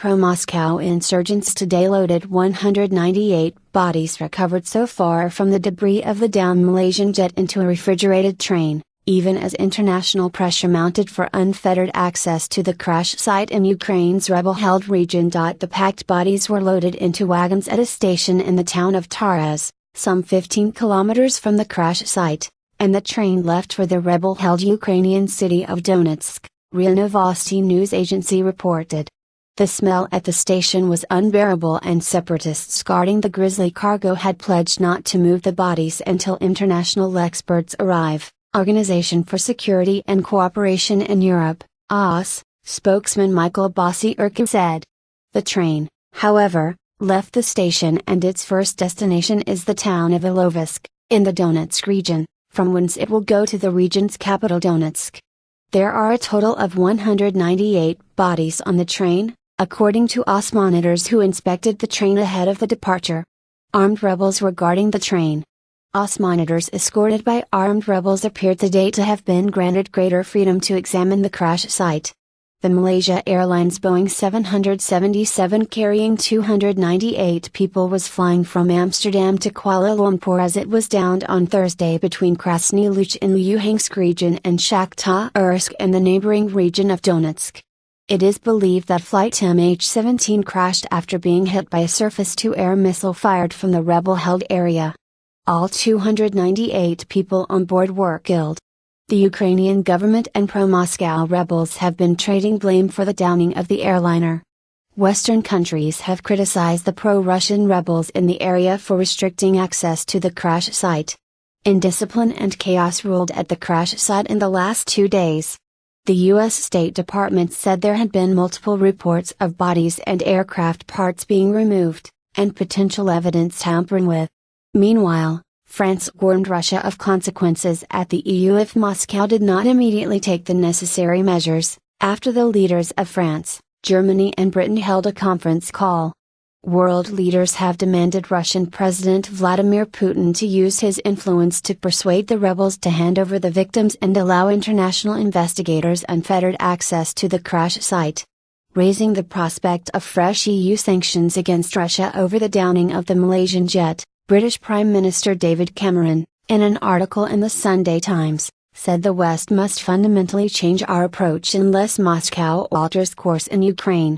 pro-Moscow insurgents today loaded 198 bodies recovered so far from the debris of the downed Malaysian jet into a refrigerated train, even as international pressure mounted for unfettered access to the crash site in Ukraine's rebel-held region. The packed bodies were loaded into wagons at a station in the town of Torez, some 15 kilometers from the crash site, and the train left for the rebel-held Ukrainian city of Donetsk, Ria Novosti news agency reported. The smell at the station was unbearable, and separatists guarding the grisly cargo had pledged not to move the bodies until international experts arrive, Organization for Security and Cooperation in Europe, OSCE, spokesman Michael Bociurkiw said. The train, however, left the station and its first destination is the town of Illovaisk, in the Donetsk region, from whence it will go to the region's capital Donetsk. There are a total of 198 bodies on the train, according to OSCE monitors who inspected the train ahead of the departure. Armed rebels were guarding the train. OSCE monitors escorted by armed rebels appeared today to have been granted greater freedom to examine the crash site. The Malaysia Airlines Boeing 777 carrying 298 people was flying from Amsterdam to Kuala Lumpur as it was downed on Thursday between Krasny Luch in the Illovaisk region and Torez in the neighboring region of Donetsk. It is believed that flight MH17 crashed after being hit by a surface-to-air missile fired from the rebel-held area. All 298 people on board were killed. The Ukrainian government and pro-Moscow rebels have been trading blame for the downing of the airliner. Western countries have criticized the pro-Russian rebels in the area for restricting access to the crash site. Indiscipline and chaos ruled at the crash site in the last 2 days. The U.S. State Department said there had been multiple reports of bodies and aircraft parts being removed, and potential evidence tampering with. Meanwhile, France warned Russia of consequences at the EU if Moscow did not immediately take the necessary measures, after the leaders of France, Germany and Britain held a conference call. World leaders have demanded Russian President Vladimir Putin to use his influence to persuade the rebels to hand over the victims and allow international investigators unfettered access to the crash site. Raising the prospect of fresh EU sanctions against Russia over the downing of the Malaysian jet, British Prime Minister David Cameron, in an article in the Sunday Times, said the West must fundamentally change our approach unless Moscow alters course in Ukraine.